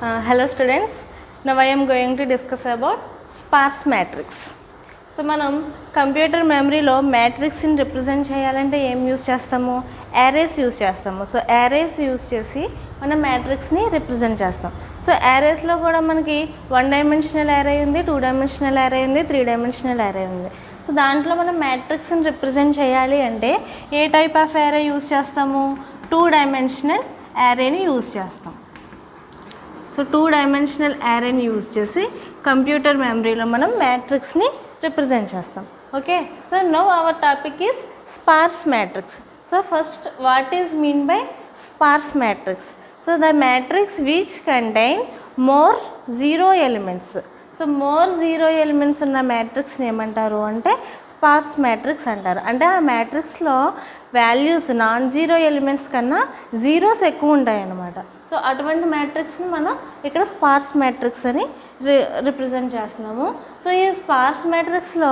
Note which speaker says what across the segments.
Speaker 1: Hello students, now I am going to discuss about sparse matrix. So మనం computer మెమరీలో మ్యాట్రిక్స్ని represent చేయాలంటే ఏం use చేస్తాము, యారేస్ యూస్ చేస్తాము. సో యారేస్ యూస్ చేసి మనం మ్యాట్రిక్స్ని రిప్రజెంట్ చేస్తాం. సో యారేస్లో కూడా మనకి 1 డైమెన్షనల్ యారే ఉంది, 2 డైమెన్షనల్ యారే ఉంది, 3 డైమెన్షనల్ యారే ఉంది. సో దాంట్లో మనం మ్యాట్రిక్స్ని రిప్రజెంట్ చేయాలి అంటే ఏ టైప్ ఆఫ్ యారే యూస్ చేస్తాము, 2 డైమెన్షనల్ యారేని యూస్ చేస్తాం. సో 2 డైమెన్షనల్ యారేని యూజ్ చేసి కంప్యూటర్ మెమరీలో మనం మ్యాట్రిక్స్ని రిప్రజెంట్ చేస్తాం. Okay, so now our topic is sparse matrix. So first what is mean by sparse matrix? So the matrix which contain more 0 elements. So more 0 elements ఉన్న మ్యాట్రిక్స్ని ఏమంటారు అంటే sparse matrix అంటారు. అంటే ఆ మ్యాట్రిక్స్లో వాల్యూస్ నాన్ జీరో ఎలిమెంట్స్ కన్నా zeros ఎక్కువ ఉంటాయి అన్నమాట. సో అటువంటి మ్యాట్రిక్స్ని మనం ఇక్కడ స్పార్స్ మ్యాట్రిక్స్ అని రిప్రజెంట్ చేస్తున్నాము. సో ఈ స్పార్స్ మ్యాట్రిక్స్లో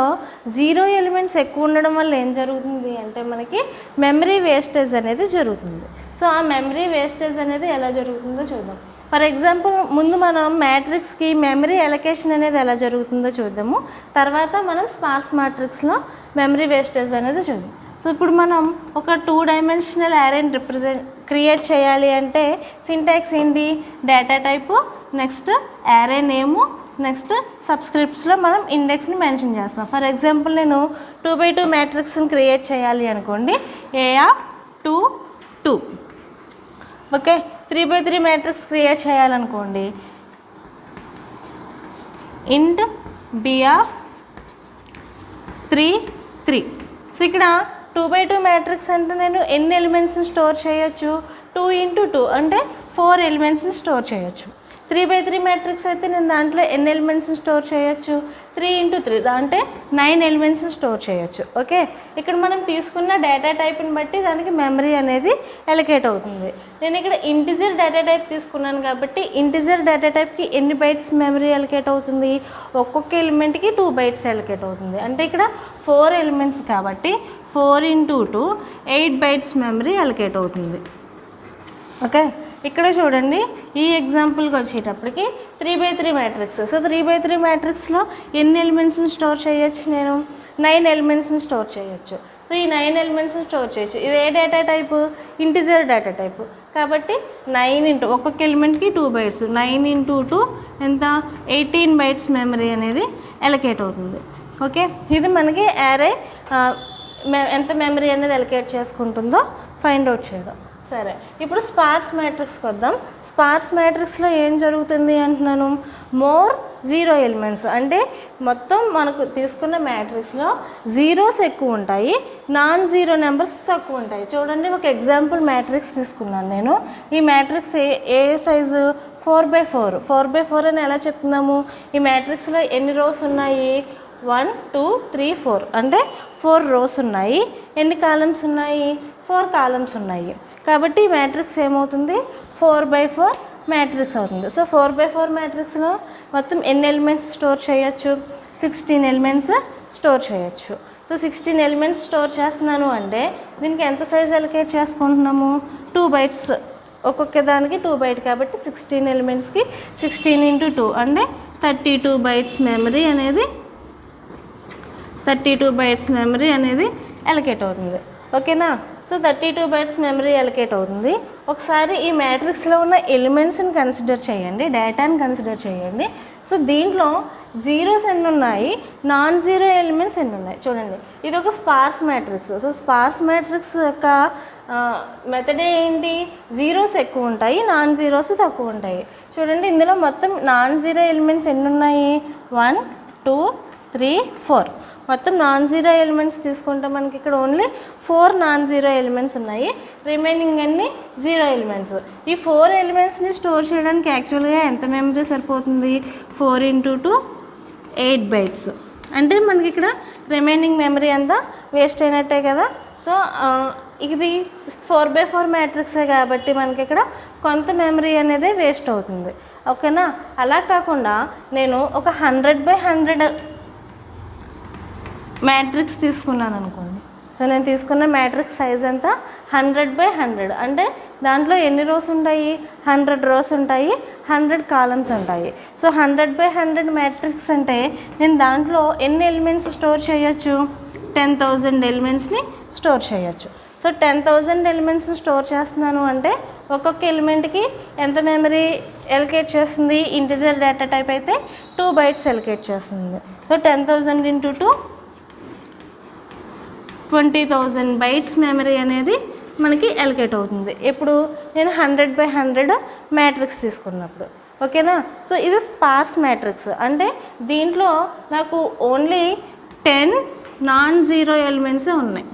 Speaker 1: 0 ఎలిమెంట్స్ ఎక్కువ ఉండడం వల్ల ఏం జరుగుతుంది అంటే మనకి మెమరీ వేస్టేజ్ అనేది జరుగుతుంది. సో ఆ మెమరీ వేస్టేజ్ అనేది ఎలా జరుగుతుందో చూద్దాం. ఫర్ ఎగ్జాంపుల్ ముందు మనం మ్యాట్రిక్స్కి మెమరీ అలొకేషన్ అనేది ఎలా జరుగుతుందో చూద్దాము, తర్వాత మనం స్పార్స్ మ్యాట్రిక్స్లో మెమరీ వేస్టేజ్ అనేది చూద్దాం. సో ఇప్పుడు మనం ఒక 2 డైమెన్షనల్ యారేని క్రియేట్ చేయాలి అంటే సింటాక్స్ ఏంటి, data type, next array name, next సబ్స్క్రిప్ట్స్లో మనం ఇండెక్స్ని మెన్షన్ చేస్తాం. ఫర్ ఎగ్జాంపుల్ నేను 2x2 మ్యాట్రిక్స్ని క్రియేట్ చేయాలి అనుకోండి, A(2, 2). Okay, 3x3 matrix create చేయాలనుకోండి, int B(3, 3). సో ఇక్కడ 2x2 మ్యాట్రిక్స్ అంటే నేను ఎన్ని ఎలిమెంట్స్ని స్టోర్ చేయొచ్చు, 2 × 2 అంటే 4 ఎలిమెంట్స్ని స్టోర్ చేయొచ్చు. 3x3 మ్యాట్రిక్స్ అయితే నేను దాంట్లో ఎన్ని ఎలిమెంట్స్ని స్టోర్ చేయొచ్చు, 3 × 3 అంటే 9 ఎలిమెంట్స్ని స్టోర్ చేయొచ్చు. ఓకే, ఇక్కడ మనం తీసుకున్న డేటా టైప్ని బట్టి దానికి మెమరీ అనేది ఎలకేట్ అవుతుంది. నేను ఇక్కడ ఇంటిజర్ డేటా టైప్ తీసుకున్నాను కాబట్టి ఇంటిజర్ డేటా టైప్కి ఎన్ని బైట్స్ మెమరీ ఎలకేట్ అవుతుంది, ఒక్కొక్క ఎలిమెంట్కి 2 బైట్స్ ఎలకేట్ అవుతుంది. అంటే ఇక్కడ 4 ఎలిమెంట్స్ కాబట్టి 4 × 2 8 బైట్స్ మెమరీ ఎలకేట్ అవుతుంది. ఓకే, ఇక్కడ చూడండి ఈ ఎగ్జాంపుల్కి వచ్చేటప్పటికి 3x3 మ్యాట్రిక్స్. సో 3x3 మ్యాట్రిక్స్లో ఎన్ని ఎలిమెంట్స్ని స్టోర్ చేయొచ్చు, నేను 9 ఎలిమెంట్స్ని స్టోర్ చేయొచ్చు. సో ఈ 9 ఎలిమెంట్స్ని స్టోర్ చేయొచ్చు. ఇది ఏ data type, integer data type కాబట్టి 9 ఒక్కొక్క ఎలిమెంట్కి 2 బైట్స్, 9 × 2 ఎంత 18 బైట్స్ మెమరీ అనేది ఎలకేట్ అవుతుంది. ఓకే, ఇది మనకి యారే ఎంత మెమరీ అనేది ఎలకేట్ చేసుకుంటుందో ఫైండ్ అవుట్ చేయడం. సరే, ఇప్పుడు స్పార్స్ మ్యాట్రిక్స్కి వద్దాం. స్పార్స్ మ్యాట్రిక్స్లో ఏం జరుగుతుంది అంటున్నాను, మోర్ 0 ఎలిమెంట్స్ అంటే మొత్తం మనకు తీసుకున్న మ్యాట్రిక్స్లో జీరోస్ ఎక్కువ ఉంటాయి, నాన్ జీరో నెంబర్స్ తక్కువ ఉంటాయి. చూడండి ఒక ఎగ్జాంపుల్ మ్యాట్రిక్స్ తీసుకున్నాను నేను. ఈ మ్యాట్రిక్స్ ఏ సైజు 4x4. 4x4 అని ఎలా చెప్తున్నాము, ఈ మ్యాట్రిక్స్లో ఎన్ని రోస్ ఉన్నాయి, 1 2 3 4 అంటే 4 రోస్ ఉన్నాయి. ఎన్ని కాలమ్స్ ఉన్నాయి, 4 కాలమ్స్ ఉన్నాయి. కాబట్టి ఈ మ్యాట్రిక్స్ ఏమవుతుంది, 4x4 మ్యాట్రిక్స్ అవుతుంది. సో 4x4 మ్యాట్రిక్స్లో మొత్తం ఎన్ని ఎలిమెంట్స్ స్టోర్ చేయొచ్చు, 16 ఎలిమెంట్స్ స్టోర్ చేయొచ్చు. సో 16 ఎలిమెంట్స్ స్టోర్ చేస్తున్నాను అంటే దీనికి ఎంత సైజ్ అలొకేట్ చేసుకుంటున్నాము, 2 బైట్స్, ఒక్కొక్క దానికి 2 బైట్ కాబట్టి 16 ఎలిమెంట్స్కి 16 × 2 అంటే 32 బైట్స్ మెమరీ అనేది 32 బైట్స్ మెమరీ అనేది అలొకేట్ అవుతుంది. ఓకేనా, సో 32 బైట్స్ మెమరీ అలొకేట్ అవుతుంది. ఒకసారి ఈ మ్యాట్రిక్స్లో ఉన్న ఎలిమెంట్స్ని కన్సిడర్ చేయండి, డేటాని కన్సిడర్ చేయండి. సో దీంట్లో జీరోస్ ఎన్ని ఉన్నాయి, నాన్ జీరో ఎలిమెంట్స్ ఎన్ని ఉన్నాయి చూడండి. ఇది ఒక sparse matrix. So sparse matrix యొక్క మెథడ్ ఏంటి, జీరోస్ ఎక్కువ ఉంటాయి, నాన్ జీరోస్ తక్కువ ఉంటాయి. చూడండి ఇందులో మొత్తం నాన్ జీరో ఎలిమెంట్స్ ఎన్ని ఉన్నాయి, 1 2 3 4. మొత్తం నాన్ జీరో ఎలిమెంట్స్ తీసుకుంటే మనకి ఇక్కడ ఓన్లీ 4 నాన్ జీరో ఎలిమెంట్స్ ఉన్నాయి, రిమైనింగ్ అన్ని 0 ఎలిమెంట్స్. ఈ 4 ఎలిమెంట్స్ని స్టోర్ చేయడానికి యాక్చువల్గా ఎంత మెమరీ సరిపోతుంది, 4 × 2 8 బైట్స్. అంటే మనకి ఇక్కడ రిమైనింగ్ మెమరీ అంతా వేస్ట్ అయినట్టే కదా. సో ఇది 4x4 మ్యాట్రిక్సే కాబట్టి మనకి ఇక్కడ కొంత మెమరీ అనేది వేస్ట్ అవుతుంది. ఓకేనా, అలా కాకుండా నేను ఒక 100x100 మ్యాట్రిక్స్ తీసుకున్నాను అనుకోండి. సో సో నేను తీసుకున్న మ్యాట్రిక్స్ సైజ్ ఎంత 100/100 అంటే దాంట్లో ఎన్ని రోస్ ఉంటాయి 100 రోస్ ఉంటాయి 100 కాలమ్స్ ఉంటాయి. సో 100/100 మ్యాట్రిక్స్ అంటే నేను దాంట్లో ఎన్ని ఎలిమెంట్స్ స్టోర్ చేయొచ్చు 10,000 ఎలిమెంట్స్ని స్టోర్ చేయొచ్చు. సో 10,000 ఎలిమెంట్స్ని స్టోర్ చేస్తున్నాను అంటే ఒక్కొక్క ఎలిమెంట్కి ఎంత మెమరీ ఎలికేట్ చేస్తుంది, ఇంటిజర్ డేటా టైప్ అయితే 2 bytes ఎలికేట్ చేస్తుంది. సో 10,000 × 2 20,000 bytes మెమరీ అనేది మనకి ఎలికేట్ అవుతుంది. ఇప్పుడు నేను 100/100 మ్యాట్రిక్స్ తీసుకున్నప్పుడు ఓకేనా. సో ఇది స్పార్స్ మ్యాట్రిక్స్ అంటే దీంట్లో నాకు ఓన్లీ 10 నాన్-జీరో ఎలిమెంట్సే ఉన్నాయి.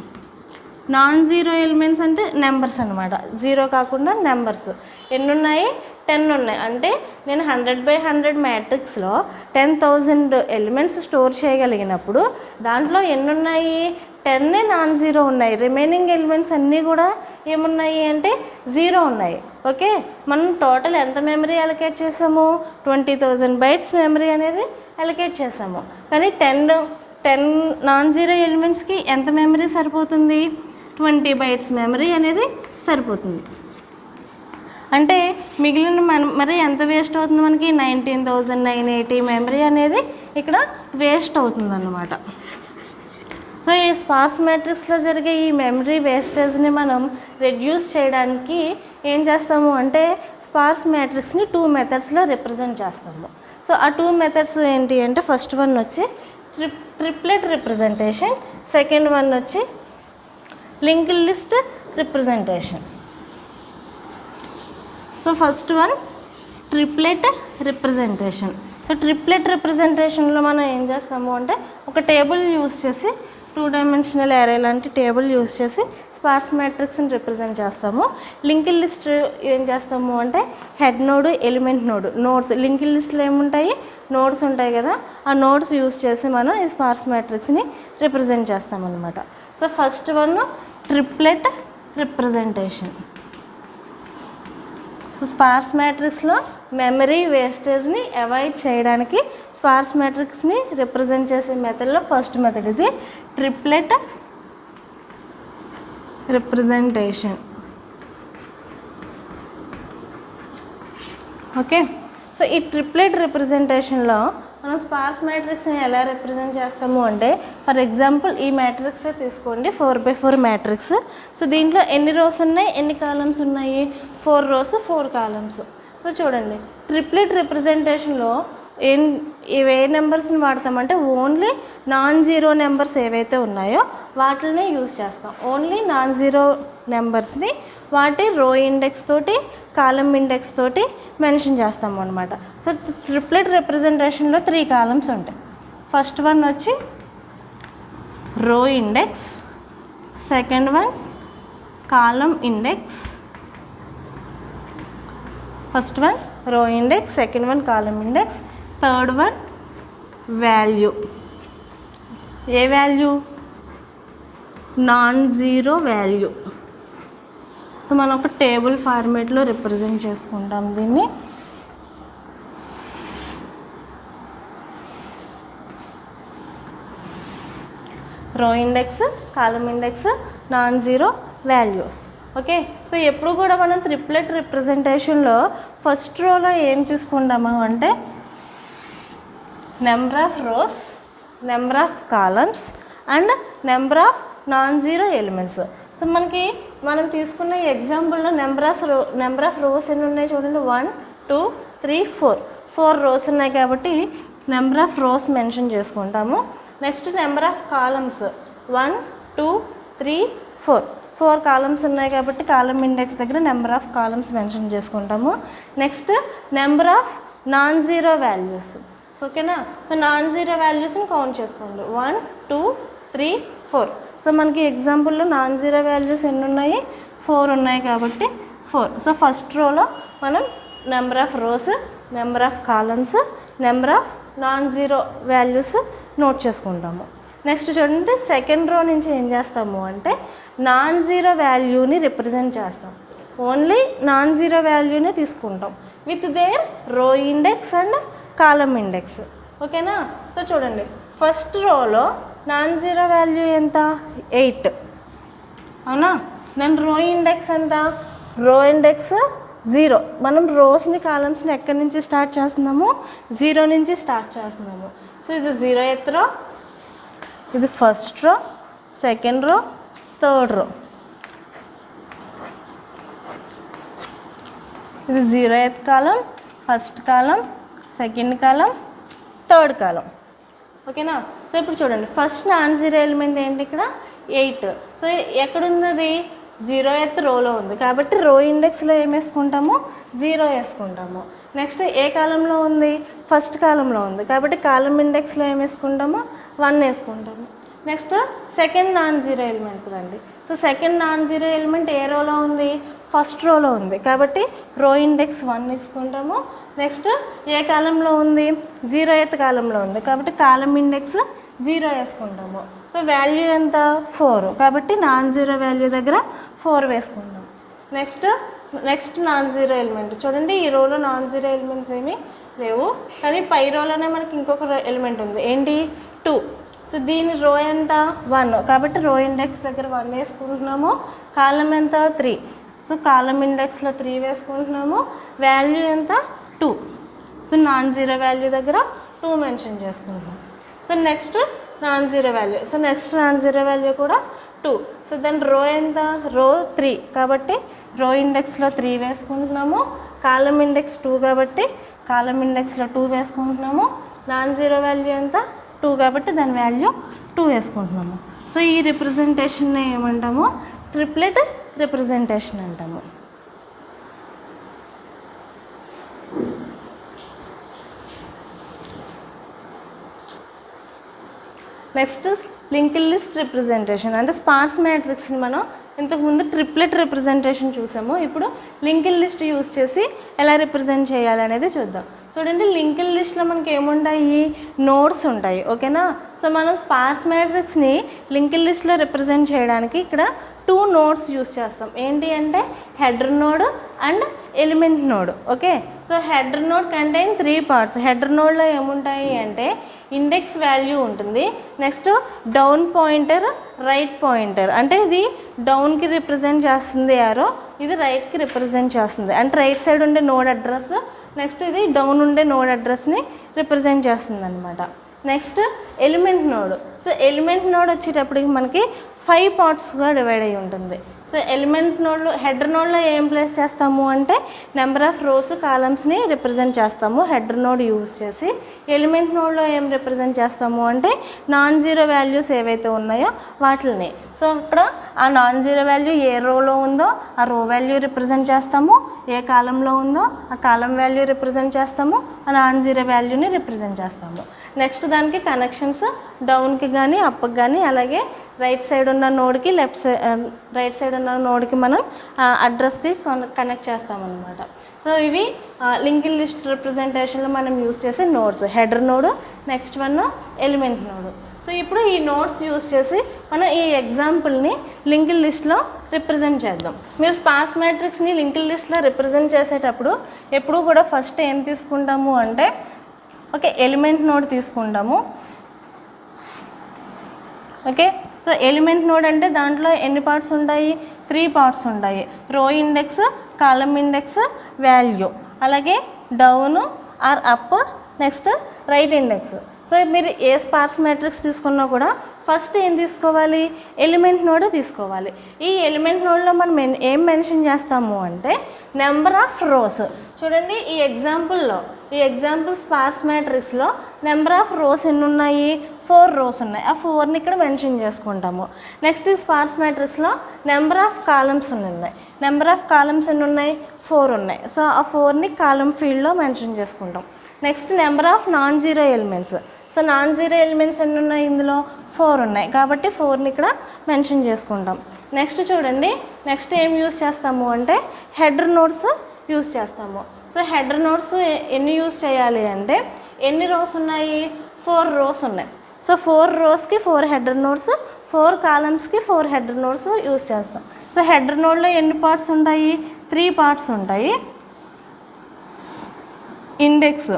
Speaker 1: నాన్-జీరో ఎలిమెంట్స్ అంటే నెంబర్స్ అనమాట, జీరో కాకుండా నెంబర్స్. ఎన్ని ఉన్నాయి 10 ఉన్నాయి. అంటే నేను 100/100 మ్యాట్రిక్స్లో 10,000 ఎలిమెంట్స్ స్టోర్ చేయగలిగినప్పుడు దాంట్లో ఎన్ని ఉన్నాయి 10 నాన్-జీరో ఉన్నాయి. రిమైనింగ్ ఎలిమెంట్స్ అన్నీ కూడా ఏమున్నాయి అంటే జీరో ఉన్నాయి. ఓకే, మనం టోటల్ ఎంత మెమరీ అలొకేట్ చేసాము 20,000 bytes మెమరీ అనేది అలొకేట్ చేసాము. కానీ 10 నాన్-జీరో ఎలిమెంట్స్కి ఎంత మెమరీ సరిపోతుంది 20 bytes మెమరీ అనేది సరిపోతుంది. అంటే మిగిలిన మెమరీ ఎంత వేస్ట్ అవుతుంది మనకి 19,980 మెమరీ అనేది ఇక్కడ వేస్ట్ అవుతుంది అన్నమాట. సో ఈ స్పార్స్ మ్యాట్రిక్స్లో జరిగే ఈ మెమరీ వేస్టేజ్ని మనం రెడ్యూస్ చేయడానికి ఏం చేస్తాము అంటే స్పార్స్ మ్యాట్రిక్స్ని 2 మెథడ్స్లో రిప్రజెంట్ చేస్తాము. సో ఆ 2 మెథడ్స్ ఏంటి అంటే ఫస్ట్ వన్ వచ్చి ట్రిప్లెట్ రిప్రజెంటేషన్, సెకండ్ వన్ వచ్చి linked list representation. So first one triplet representation. So triplet రిప్రజెంటేషన్లో మనం ఏం చేస్తాము అంటే ఒక టేబుల్ యూజ్ చేసి 2 dimensional array లాంటి టేబుల్ యూజ్ చేసి స్పార్స్ మ్యాట్రిక్స్ని రిప్రజెంట్ చేస్తాము. లింక్డ్ లిస్ట్ ఏం చేస్తాము అంటే head node, element node, nodes. Linked లిస్ట్లో ఏముంటాయి నోడ్స్ ఉంటాయి కదా, ఆ నోడ్స్ యూజ్ చేసి మనం ఈ స్పార్స్ మ్యాట్రిక్స్ని రిప్రజెంట్ చేస్తామన్నమాట. So first one triplet representation. So sparse మ్యాట్రిక్స్లో మెమరీ వేస్టేజ్ని అవాయిడ్ చేయడానికి స్పార్స్ మ్యాట్రిక్స్ని రిప్రజెంట్ చేసే మెథడ్లో ఫస్ట్ మెథడ్ ఇది ట్రిప్లెట్ రిప్రజెంటేషన్. ఓకే, సో ఈ ట్రిప్లెట్ రిప్రజెంటేషన్లో మనం స్పార్స్ మ్యాట్రిక్స్ని ఎలా రిప్రజెంట్ చేస్తాము అంటే ఫర్ ఎగ్జాంపుల్ ఈ మ్యాట్రిక్సే తీసుకోండి 4x4 మ్యాట్రిక్స్. సో దీంట్లో ఎన్ని రోస్ ఉన్నాయి ఎన్ని కాలమ్స్ ఉన్నాయి 4 rows 4 columns. సో చూడండి ట్రిప్లెట్ రిప్రజెంటేషన్లో ఏ నెంబర్స్ని వాడతామంటే ఓన్లీ నాన్-జీరో నెంబర్స్ ఏవైతే ఉన్నాయో వాటిని యూజ్ చేస్తాం. ఓన్లీ నాన్-జీరో నెంబర్స్ని వాటి రో ఇండెక్స్ తోటి కాలమ్ ఇండెక్స్ తోటి మెన్షన్ చేస్తాము అనమాట. సో ట్రిప్లెట్ రిప్రజెంటేషన్లో 3 columns ఉంటాయి. ఫస్ట్ వన్ వచ్చి row index, second one column index. First one row index, second one column index, third one value. ఏ వాల్యూ నాన్-జీరో వాల్యూ. సో మనం ఒక టేబుల్ ఫార్మేట్లో రిప్రజెంట్ చేసుకుంటాం దీన్ని. Row index, column index, non zero values. Okay, so ఎప్పుడు కూడా మనం triplet రిప్రజెంటేషన్లో first రోలో ఏం తీసుకుంటాము అంటే number of rose, number of columns and number of non-zero elements. So మనం తీసుకున్న ఈ ఎగ్జాంపుల్లో నెంబర్ ఆఫ్ రోస్ ఎన్ని ఉన్నాయి చూడండి 1 2 3 4 రోస్ ఉన్నాయి కాబట్టి నెంబర్ ఆఫ్ రోస్ మెన్షన్ చేసుకుంటాము. Next number of columns 1 2 3 4 columns ఉన్నాయి కాబట్టి కాలమ్ ఇండెక్స్ దగ్గర నెంబర్ ఆఫ్ కాలమ్స్ మెన్షన్ చేసుకుంటాము. Next number of non-zero values. ఓకేనా, సో నాన్-జీరో వాల్యూస్ని కౌంట్ చేసుకోండి 1 2 3 4. సో మనకి ఎగ్జాంపుల్లో నాన్-జీరో వాల్యూస్ ఎన్ని ఉన్నాయి 4 ఉన్నాయి కాబట్టి 4. సో ఫస్ట్ రోలో మనం number of rose, number of columns, number of non-zero values note చేసుకుంటాము. నెక్స్ట్ చూడండి సెకండ్ రో నుంచి ఏం చేస్తాము అంటే నాన్-జీరో వాల్యూని రిప్రజెంట్ చేస్తాం. ఓన్లీ నాన్-జీరో వాల్యూనే తీసుకుంటాం విత్ దేర్ రో ఇండెక్స్ అండ్ కాలమ్ ఇండెక్స్. ఓకేనా, సో చూడండి ఫస్ట్ రోలో నాన్-జీరో వాల్యూ ఎంత 8. అవునా. దాని రో ఇండెక్స్ ఎంత? రో ఇండెక్స్ 0. మనం రోస్ని కాలమ్స్ని ఎక్కడి నుంచి స్టార్ట్ చేస్తున్నాము? 0 నుంచి స్టార్ట్ చేస్తున్నాము. సో ఇది 0th రో, ఇది first row, second row, third row. ఇది 0th column, first column, second column, third column. ఓకేనా. సో ఇప్పుడు చూడండి, ఫస్ట్ నాన్ జీరో ఎలిమెంట్ ఏంటి ఇక్కడ? 8. సో ఎక్కడుంది అది? 0th రోలో ఉంది కాబట్టి రో ఇండెక్స్లో ఏం వేసుకుంటాము? 0 వేసుకుంటాము. నెక్స్ట్ ఏ కాలంలో ఉంది? ఫస్ట్ కాలంలో ఉంది కాబట్టి కాలం ఇండెక్స్లో ఏం వేసుకుంటాము? 1 వేసుకుంటాము. Next second non zero element రండి. So second non zero element ఏ రోలో ఉంది? ఫస్ట్ రోలో ఉంది కాబట్టి రో ఇండెక్స్ 1 తీసుకుంటాము. నెక్స్ట్ ఏ కాలంలో ఉంది? 0th కాలంలో ఉంది కాబట్టి కాలం ఇండెక్స్ 0 వేసుకుంటాము. సో వాల్యూ ఎంత? 4 కాబట్టి నాన్ జీరో వాల్యూ దగ్గర 4 వేసుకుంటాం. నెక్స్ట్ నాన్ జీరో ఎలిమెంట్ చూడండి, ఈ రోలో నాన్ జీరో ఎలిమెంట్స్ ఏమీ లేవు కానీ పై రోలోనే మనకి ఇంకొక ఎలిమెంట్ ఉంది. ఏంటి? 2. సో దీని రో ఎంత? 1 కాబట్టి రో ఇండెక్స్ దగ్గర 1 వేసుకుంటున్నాము. కాలం ఎంత? 3. సో కాలం ఇండెక్స్లో 3 వేసుకుంటున్నాము. వాల్యూ ఎంత? 2. సో నాన్ జీరో వాల్యూ దగ్గర 2 మెన్షన్ చేసుకుంటున్నాం. So next non zero value. So next non zero value కూడా 2. సో దాని రో ఎంత? రో 3 కాబట్టి రో ఇండెక్స్లో 3 వేసుకుంటున్నాము. కాలం ఇండెక్స్ 2 కాబట్టి కాలం ఇండెక్స్లో 2 వేసుకుంటున్నాము. నాన్ జీరో వాల్యూ ఎంత? 2 కాబట్టి దాని వాల్యూ 2 వేసుకుంటున్నాము. సో ఈ రిప్రజెంటేషన్ని ఏమంటాము? ట్రిప్లెట్ రిప్రజెంటేషన్ అంటాము. నెక్స్ట్ లింక్డ్ లిస్ట్ రిప్రజెంటేషన్ అంటే స్పార్స్ మ్యాట్రిక్స్ని మనం ఇంతకుముందు ట్రిప్లెట్ రిప్రజెంటేషన్ చూసాము. ఇప్పుడు లింక్డ్ లిస్ట్ యూస్ చేసి ఎలా రిప్రజెంట్ చేయాలి అనేది చూద్దాం. చూడండి, లింక్డ్ లిస్ట్లో మనకి ఏముంటాయి? నోడ్స్ ఉంటాయి. ఓకేనా. సో మనం స్పార్స్ మ్యాట్రిక్స్ని లింక్డ్ లిస్ట్లో రిప్రజెంట్ చేయడానికి ఇక్కడ 2 నోడ్స్ యూస్ చేస్తాం. ఏంటి అంటే header node and element node. Okay. So header node contain 3 parts. Header నోడ్లో ఏముంటాయి అంటే ఇండెక్స్ వాల్యూ ఉంటుంది. Next down pointer, right pointer అంటే ఇది డౌన్కి రిప్రజెంట్ చేస్తుంది యారో, ఇది రైట్కి రిప్రజెంట్ చేస్తుంది. అంటే రైట్ సైడ్ ఉండే నోడ్ అడ్రస్, నెక్స్ట్ ఇది డౌన్ ఉండే నోడ్ అడ్రస్ని రిప్రజెంట్ చేస్తుంది అనమాట. Next element node. So element node వచ్చేటప్పటికి మనకి 5 పార్ట్స్గా డివైడ్ అయ్యి ఉంటుంది. సో ఎలిమెంట్ నోడ్లో హెడర్ నోడ్లో ఏం ప్లేస్ చేస్తాము అంటే నెంబర్ ఆఫ్ రోస్ కాలమ్స్ని రిప్రజెంట్ చేస్తాము హెడర్ నోడ్ యూజ్ చేసి. ఎలిమెంట్ నోడ్లో ఏం రిప్రజెంట్ చేస్తాము అంటే నాన్ జీరో వాల్యూస్ ఏవైతే ఉన్నాయో వాటిని. సో అక్కడ ఆ నాన్ జీరో వాల్యూ ఏ రోలో ఉందో ఆ రో వాల్యూ రిప్రజెంట్ చేస్తాము, ఏ కాలంలో ఉందో ఆ కాలం వాల్యూ రిప్రజెంట్ చేస్తాము, ఆ నాన్ జీరో వాల్యూని రిప్రజెంట్ చేస్తాము. నెక్స్ట్ దానికి కనెక్షన్స్ డౌన్కి కానీ అప్కి కానీ అలాగే రైట్ సైడ్ ఉన్న నోడ్కి రైట్ సైడ్ ఉన్న నోడ్కి మనం అడ్రస్కి కనెక్ట్ చేస్తామన్నమాట. సో ఇవి లింక్డ్ లిస్ట్ రిప్రజెంటేషన్లో మనం యూజ్ చేసే nodes. Header node, next one element node. So ఇప్పుడు ఈ నోడ్స్ యూజ్ చేసి మనం ఈ ఎగ్జాంపుల్ని లింక్డ్ లిస్ట్లో రిప్రజెంట్ చేద్దాం. మీరు స్పార్స్ మ్యాట్రిక్స్ని లింక్డ్ లిస్ట్లో రిప్రజెంట్ చేసేటప్పుడు ఎప్పుడు కూడా ఫస్ట్ ఏం తీసుకుంటాము అంటే ఓకే ఎలిమెంట్ నోడ్ తీసుకుంటాము. ఓకే. సో ఎలిమెంట్ నోడ్ అంటే దాంట్లో ఎన్ని పార్ట్స్ ఉంటాయి? 3 పార్ట్స్ ఉంటాయి. రో ఇండెక్స్, కాలం ఇండెక్స్, వాల్యూ, అలాగే down or up, next right index. So మీరు ఏ స్పార్స్ మ్యాట్రిక్స్ తీసుకున్నా కూడా ఫస్ట్ ఏం తీసుకోవాలి? ఎలిమెంట్ నోడ్ తీసుకోవాలి. ఈ ఎలిమెంట్ నోడ్లో మనం ఏం మెన్షన్ చేస్తాము అంటే నెంబర్ ఆఫ్ రోస్. చూడండి ఈ ఎగ్జాంపుల్ స్పార్స్ మ్యాట్రిక్స్లో నెంబర్ ఆఫ్ రోస్ ఎన్ని ఉన్నాయి? 4 రోస్ ఉన్నాయి. ఆ 4ని ఇక్కడ మెన్షన్ చేసుకుంటాము. నెక్స్ట్ ఈ స్పార్స్ మ్యాట్రిక్స్లో నెంబర్ ఆఫ్ కాలమ్స్ ఉన్నాయి. నెంబర్ ఆఫ్ కాలమ్స్ ఎన్ని ఉన్నాయి? 4 ఉన్నాయి. సో ఆ 4ని కాలం ఫీల్డ్లో మెన్షన్ చేసుకుంటాం. Next number of non zero elements. So non zero elements ఎన్ని ఉన్నాయి? ఇందులో 4 ఉన్నాయి కాబట్టి 4ని ఇక్కడ మెన్షన్ చేసుకుంటాం. నెక్స్ట్ చూడండి, నెక్స్ట్ ఏం యూస్ చేస్తాము అంటే హెడర్ నోడ్స్ యూస్ చేస్తాము. సో హెడర్ నోడ్స్ ఎన్ని యూస్ చేయాలి అంటే ఎన్ని రోస్ ఉన్నాయి? 4 రోస్ ఉన్నాయి. సో 4 రోస్కి 4 హెడర్ నోడ్స్, 4 కాలమ్స్కి 4 హెడర్ నోడ్స్ యూస్ చేస్తాం. సో హెడర్ నోడ్లో ఎన్ని పార్ట్స్ ఉంటాయి? 3 పార్ట్స్ ఉంటాయి. ఇండెక్స్.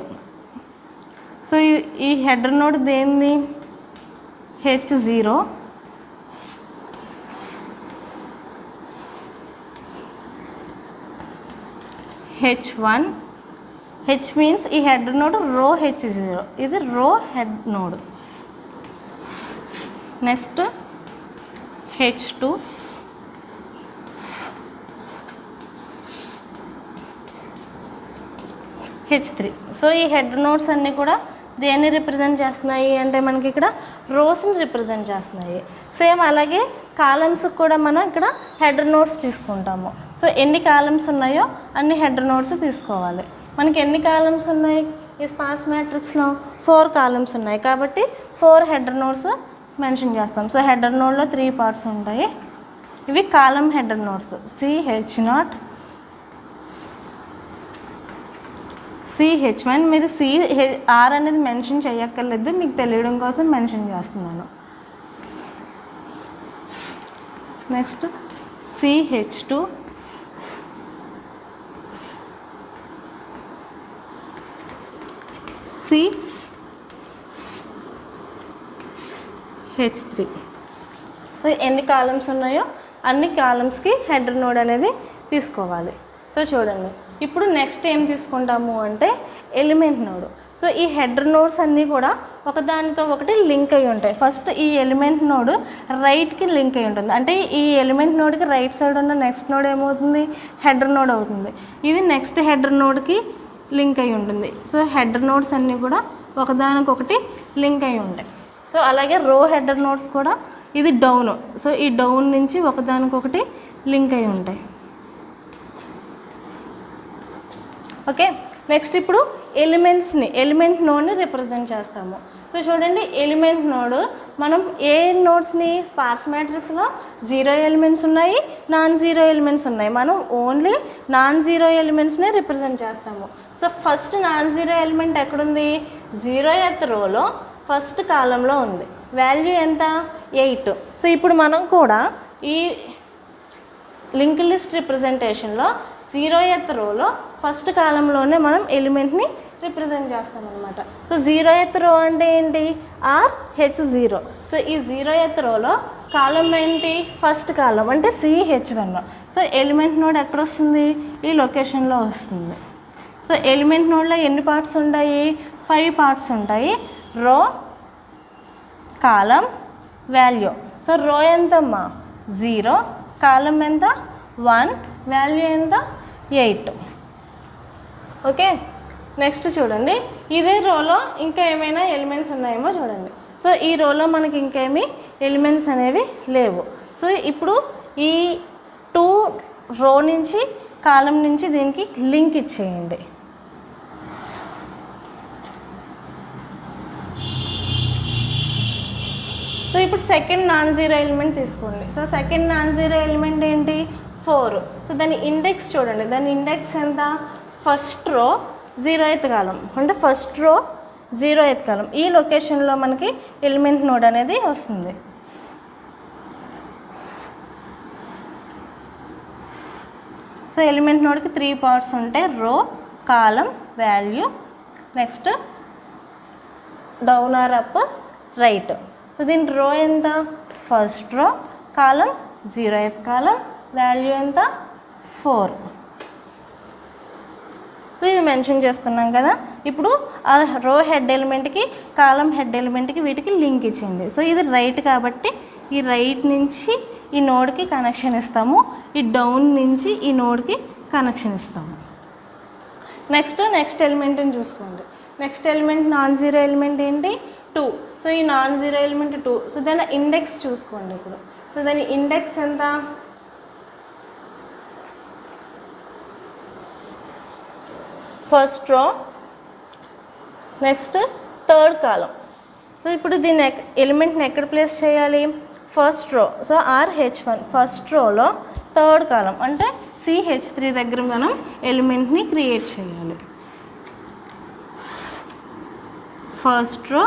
Speaker 1: సో ఈ హెడర్ నోడ్ దేనిది? H0, H1, H మీన్స్ ఈ హెడ్ నోడ్ రో H0, ఇది row head node. Next H2, H3. So ఈ హెడ్ నోడ్స్ అన్నీ కూడా దేన్ని రిప్రజెంట్ చేస్తున్నాయి అంటే మనకి ఇక్కడ రోస్ని రిప్రజెంట్ చేస్తున్నాయి. సేమ్ అలాగే కాలమ్స్కి కూడా మనం ఇక్కడ హెడ్ నోడ్స్ తీసుకుంటాము. సో ఎన్ని కాలమ్స్ ఉన్నాయో అన్ని హెడ్ నోడ్స్ తీసుకోవాలి. మనకి ఎన్ని కాలమ్స్ ఉన్నాయి ఈ స్పార్స్ మ్యాట్రిక్స్లో? 4 కాలమ్స్ ఉన్నాయి కాబట్టి 4 హెడ్ నోడ్స్ మెన్షన్ చేస్తాం. సో హెడర్ నోడ్లో 3 పార్ట్స్ ఉంటాయి. ఇవి column header nodes CH0, CH1. మీరు CR అనేది మెన్షన్ చేయక్కర్లేదు, మీకు తెలియడం కోసం మెన్షన్ చేస్తున్నాను. Next CH2, CH3. సో ఎన్ని కాలమ్స్ ఉన్నాయో అన్ని కాలమ్స్కి హెడర్ నోడ్ అనేది తీసుకోవాలి. సో చూడండి, ఇప్పుడు నెక్స్ట్ ఏం తీసుకుంటాము అంటే ఎలిమెంట్ నోడ్. సో ఈ హెడర్ నోడ్స్ అన్నీ కూడా ఒకదానితో ఒకటి లింక్ అయి ఉంటాయి. ఫస్ట్ ఈ ఎలిమెంట్ నోడ్ రైట్కి లింక్ అయి ఉంటుంది, అంటే ఈ ఎలిమెంట్ నోడ్కి రైట్ సైడ్ ఉన్న నెక్స్ట్ నోడ్ ఏమవుతుంది? హెడర్ నోడ్ అవుతుంది. ఇది నెక్స్ట్ హెడర్ నోడ్కి లింక్ అయి ఉంటుంది. సో హెడర్ నోడ్స్ అన్నీ కూడా ఒకదానికొకటి లింక్ అయి ఉంటాయి. సో అలాగే రో హెడర్ నోడ్స్ కూడా ఇది డౌన్. సో ఈ డౌన్ నుంచి ఒకదానికొకటి లింక్ అయి ఉంటాయి. ఓకే, నెక్స్ట్ ఇప్పుడు ఎలిమెంట్ నోడ్ని రిప్రజెంట్ చేస్తాము. సో చూడండి, ఎలిమెంట్ నోడ్ మనం ఏ నోడ్స్ని స్పార్స్ మ్యాట్రిక్స్లో 0 ఎలిమెంట్స్ ఉన్నాయి, నాన్ జీరో ఎలిమెంట్స్ ఉన్నాయి. మనం ఓన్లీ నాన్ జీరో ఎలిమెంట్స్నే రిప్రజెంట్ చేస్తాము. So first non zero element ఎక్కడుంది? 0th రోలో ఫస్ట్ కాలంలో ఉంది. వాల్యూ ఎంత? 8. సో ఇప్పుడు మనం కూడా ఈ లింక్ లిస్ట్ రిప్రజెంటేషన్లో 0th రోలో ఫస్ట్ కాలంలోనే మనం ఎలిమెంట్ని రిప్రజెంట్ చేస్తాం అనమాట. సో 0th రో అంటే ఏంటి? RH0. సో ఈ 0th రోలో కాలం ఏంటి? ఫస్ట్ కాలం అంటే CH1. సో ఎలిమెంట్ నోడ్ ఎక్కడ వస్తుంది? ఈ లొకేషన్లో వస్తుంది. సో ఎలిమెంట్ నోడ్లో ఎన్ని పార్ట్స్ ఉంటాయి? 5 పార్ట్స్ ఉంటాయి. Row, column, value. సో రో ఎంతమ్మా? 0, కాలం ఎంత? 1, వాల్యూ ఎంత? 8. ఓకే, నెక్స్ట్ చూడండి, ఇదే రోలో ఇంకా ఏమైనా ఎలిమెంట్స్ ఉన్నాయేమో చూడండి. సో ఈ రోలో మనకి ఇంకేమీ ఎలిమెంట్స్ అనేవి లేవు. సో ఇప్పుడు ఈ 2 రో నుంచి కాలం నుంచి దీనికి లింక్ ఇచ్చేయండి. సో ఇప్పుడు సెకండ్ నాన్ జీరో ఎలిమెంట్ తీసుకోండి. So second non zero element ఏంటి? 4. సో దాని ఇండెక్స్ చూడండి, దాని ఇండెక్స్ ఎంత? ఫస్ట్ రో 0th కాలం, అంటే ఫస్ట్ రో 0th కాలం. ఈ లొకేషన్లో మనకి ఎలిమెంట్ నోడ్ అనేది వస్తుంది. సో ఎలిమెంట్ నోడ్కి 3 పార్ట్స్ ఉంటాయి: row, column, value. Next down or up, right. So దీని రో ఎంత? ఫస్ట్ రో, కాలం 0th కాలం, వాల్యూ ఎంత? 4. సో ఇవి మెన్షన్ చేసుకున్నాం కదా. ఇప్పుడు ఆ రో హెడ్ ఎలిమెంట్కి కాలం హెడ్ ఎలిమెంట్కి వీటికి లింక్ ఇచ్చింది. సో ఇది రైట్ కాబట్టి ఈ రైట్ నుంచి ఈ నోడ్కి కనెక్షన్ ఇస్తాము, ఈ డౌన్ నుంచి ఈ నోడ్కి కనెక్షన్ ఇస్తాము. నెక్స్ట్ ఎలిమెంట్ని చూసుకోండి. Next element non zero element ఏంటి? 2. సో ఈ నాన్ జీరో ఎలిమెంట్ 2. సో దాని ఇండెక్స్ చూసుకోండి ఇప్పుడు. సో దాని ఇండెక్స్ ఎంత? ఫస్ట్ రో, నెక్స్ట్ థర్డ్ కాలం. సో ఇప్పుడు దీన్ని ఎలిమెంట్ని ఎక్కడ ప్లేస్ చేయాలి? First row. So RH1 first రోలో థర్డ్ కాలం అంటే CH3 దగ్గర మనం ఎలిమెంట్ని క్రియేట్ చేయాలి. ఫస్ట్ రో,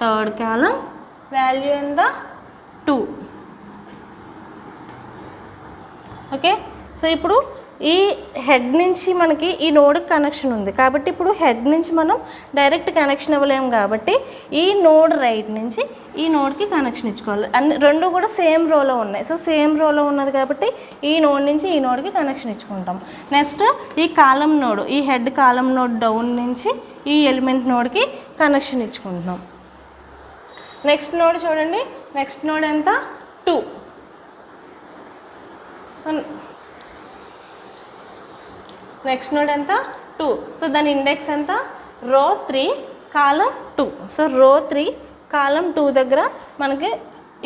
Speaker 1: థర్డ్ కాలం, వాల్యూ ఎంత? 2. ఓకే, సో ఇప్పుడు ఈ హెడ్ నుంచి మనకి ఈ నోడ్కి కనెక్షన్ ఉంది కాబట్టి ఇప్పుడు హెడ్ నుంచి మనం డైరెక్ట్ కనెక్షన్ ఇవ్వలేము కాబట్టి ఈ నోడ్ రైట్ నుంచి ఈ నోడ్కి కనెక్షన్ ఇచ్చుకోవాలి. అన్ని రెండు కూడా సేమ్ రోలో ఉన్నాయి. సో సేమ్ రోలో ఉన్నది కాబట్టి ఈ నోడ్ నుంచి ఈ నోడ్కి కనెక్షన్ ఇచ్చుకుంటాం. నెక్స్ట్ ఈ కాలం నోడ్, ఈ హెడ్ కాలం నోడ్ డౌన్ నుంచి ఈ ఎలిమెంట్ నోడ్కి కనెక్షన్ ఇచ్చుకుంటున్నాం. నెక్స్ట్ నోడ్ చూడండి, నెక్స్ట్ నోడ్ ఎంత 2. సో నెక్స్ట్ నోడ్ ఎంత 2. సో దాని ఇండెక్స్ ఎంత రో 3 కాలం 2. సో రో 3 కాలం 2 దగ్గర మనకి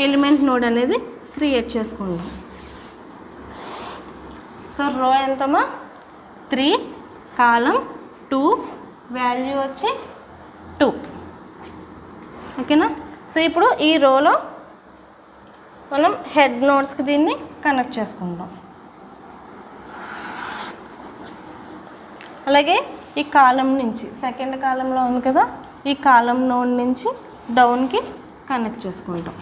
Speaker 1: ఎలిమెంట్ నోడ్ అనేది క్రియేట్ చేసుకుందాం. సో రో ఎంతమా 3 కాలం 2 వాల్యూ వచ్చి 2. ఓకేనా. సో ఇప్పుడు ఈ రోలో మనం హెడ్ నోడ్స్కి దీన్ని కనెక్ట్ చేసుకుంటాం. అలాగే ఈ కాలం నుంచి సెకండ్ కాలంలో ఉంది కదా, ఈ కాలం నోడ్ నుంచి డౌన్కి కనెక్ట్ చేసుకుంటాం.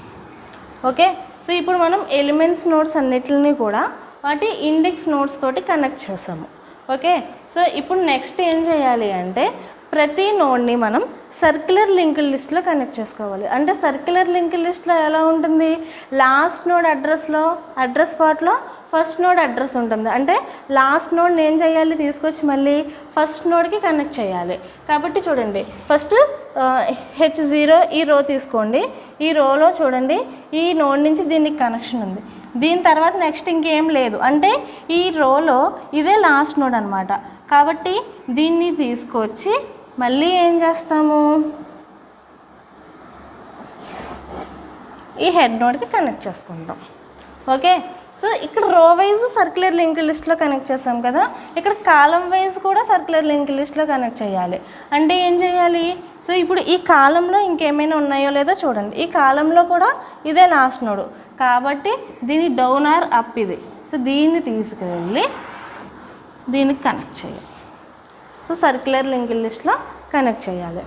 Speaker 1: ఓకే. సో ఇప్పుడు మనం ఎలిమెంట్స్ నోడ్స్ అన్నిటిని కూడా వాటి ఇండెక్స్ నోడ్స్ తోటి కనెక్ట్ చేసాము. ఓకే. సో ఇప్పుడు నెక్స్ట్ ఏం చేయాలి అంటే ప్రతి నోడ్ని మనం సర్క్యులర్ లింక్డ్ లిస్ట్లో కనెక్ట్ చేసుకోవాలి. అంటే సర్క్యులర్ లింక్డ్ లిస్ట్లో ఎలా ఉంటుంది, లాస్ట్ నోడ్ అడ్రస్ పార్ట్లో ఫస్ట్ నోడ్ అడ్రస్ ఉంటుంది. అంటే లాస్ట్ నోడ్ని ఏం చేయాలి, తీసుకొచ్చి మళ్ళీ ఫస్ట్ నోడ్కి కనెక్ట్ చేయాలి. కాబట్టి చూడండి, ఫస్ట్ H0 ఈ రో తీసుకోండి. ఈ రోలో చూడండి ఈ నోడ్ నుంచి దీనికి కనెక్షన్ ఉంది. దీని తర్వాత నెక్స్ట్ ఇంకేం లేదు. అంటే ఈ రోలో ఇదే లాస్ట్ నోడ్ అనమాట. కాబట్టి దీన్ని తీసుకొచ్చి మళ్ళీ ఏం చేస్తాము, ఈ హెడ్ నోడ్కి కనెక్ట్ చేసుకుంటాం. ఓకే. సో ఇక్కడ రో వైజ్ సర్క్యులర్ లింక్డ్ లిస్ట్లో కనెక్ట్ చేసాం కదా, ఇక్కడ కాలం వైజ్ కూడా సర్క్యులర్ లింక్డ్ లిస్ట్లో కనెక్ట్ చేయాలి. అంటే ఏం చేయాలి, సో ఇప్పుడు ఈ కాలంలో ఇంకేమైనా ఉన్నాయో లేదో చూడండి. ఈ కాలంలో కూడా ఇదే లాస్ట్ నోడు కాబట్టి దీని డౌన్ ఆర్ అప్ ఇది. సో దీన్ని తీసుకువెళ్ళి దీనికి కనెక్ట్ చేయాలి. సో సర్క్యులర్ లింక్డ్ లిస్ట్లో కనెక్ట్ చేయాలి.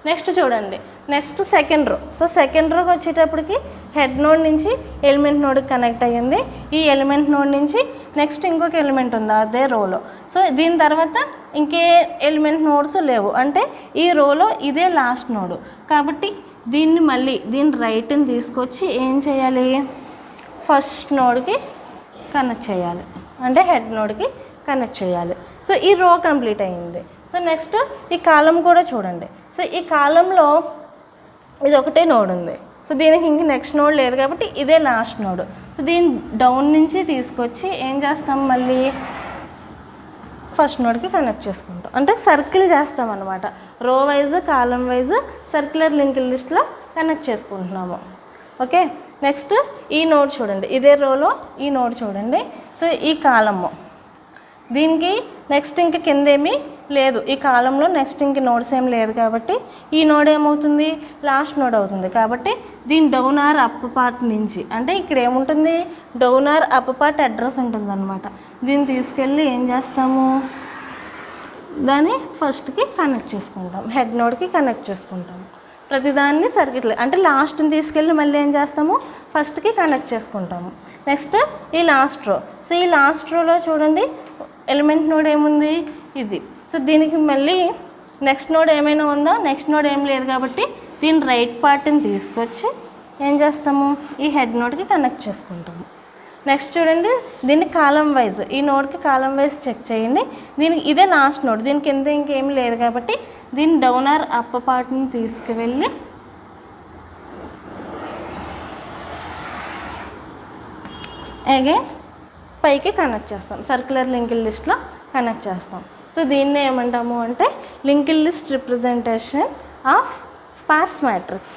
Speaker 1: నెక్స్ట్ చూడండి, next second row. So second రోకి వచ్చేటప్పటికి హెడ్ నోడ్ నుంచి ఎలిమెంట్ నోడ్కి కనెక్ట్ అయ్యింది. ఈ ఎలిమెంట్ నోడ్ నుంచి నెక్స్ట్ ఇంకొక ఎలిమెంట్ ఉంది అదే రోలో. సో దీని తర్వాత ఇంకే ఎలిమెంట్ నోడ్స్ లేవు. అంటే ఈ రోలో ఇదే లాస్ట్ నోడు కాబట్టి దీన్ని మళ్ళీ దీని రైట్ని తీసుకొచ్చి ఏం చేయాలి, ఫస్ట్ నోడ్కి కనెక్ట్ చేయాలి. అంటే హెడ్ నోడ్కి కనెక్ట్ చేయాలి. సో ఈ రో కంప్లీట్ అయ్యింది. సో నెక్స్ట్ ఈ కాలం కూడా చూడండి. సో ఈ కాలంలో ఇది ఒకటే నోడ్ ఉంది. సో దీనికి ఇంక నెక్స్ట్ నోడ్ లేదు కాబట్టి ఇదే లాస్ట్ నోడ్. సో దీన్ని డౌన్ నుంచి తీసుకొచ్చి ఏం చేస్తాం, మళ్ళీ ఫస్ట్ నోడ్కి కనెక్ట్ చేసుకుంటాం. అంటే సర్కిల్ చేస్తాం అనమాట. రో వైజ్ కాలం వైజ్ సర్క్యులర్ లింక్డ్ లిస్ట్లో కనెక్ట్ చేసుకుంటున్నాము. ఓకే. నెక్స్ట్ ఈ నోడ్ చూడండి, ఇదే రోలో ఈ నోడ్ చూడండి. సో ఈ కాలము దీనికి నెక్స్ట్ ఇంక కింద ఏమీ లేదు. ఈ కాలంలో నెక్స్ట్ ఇంక నోడ్స్ ఏం లేదు కాబట్టి ఈ నోడ్ ఏమవుతుంది, లాస్ట్ నోడ్ అవుతుంది. కాబట్టి దీని డౌన్ ఆర్ అప్ పార్ట్ నుంచి, అంటే ఇక్కడ ఏముంటుంది, down or up part address ఉంటుంది అనమాట. దీన్ని తీసుకెళ్ళి ఏం చేస్తాము, దాన్ని ఫస్ట్కి కనెక్ట్ చేసుకుంటాం, హెడ్ నోడ్కి కనెక్ట్ చేసుకుంటాము. ప్రతిదాన్ని సర్క్యూట్ అంటే లాస్ట్ని తీసుకెళ్ళి మళ్ళీ ఏం చేస్తాము, ఫస్ట్కి కనెక్ట్ చేసుకుంటాము. నెక్స్ట్ ఈ లాస్ట్ రో. సో ఈ లాస్ట్ రోలో చూడండి ఎలిమెంట్ నోడ్ ఏముంది, ఇది. సో దీనికి మళ్ళీ నెక్స్ట్ నోడ్ ఏమైనా ఉందా, నెక్స్ట్ నోడ్ ఏం లేదు కాబట్టి దీని రైట్ పార్ట్ని తీసుకొచ్చి ఏం చేస్తాము, ఈ హెడ్ నోడ్కి కనెక్ట్ చేసుకుంటాము. నెక్స్ట్ చూడండి దీన్ని కాలం వైజ్, ఈ నోడ్కి కాలం వైజ్ చెక్ చేయండి. దీనికి ఇదే లాస్ట్ నోడ్, దీని కింద ఇంకేం లేదు కాబట్టి దీని డౌన్ ఆర్ అప్ పార్ట్ని తీసుకువెళ్ళి అగైన్ పైకి కనెక్ట్ చేస్తాం, సర్క్యులర్ లింక్డ్ లిస్ట్లో కనెక్ట్ చేస్తాం. సో దీన్ని ఏమంటాము అంటే linked list representation of sparse matrix.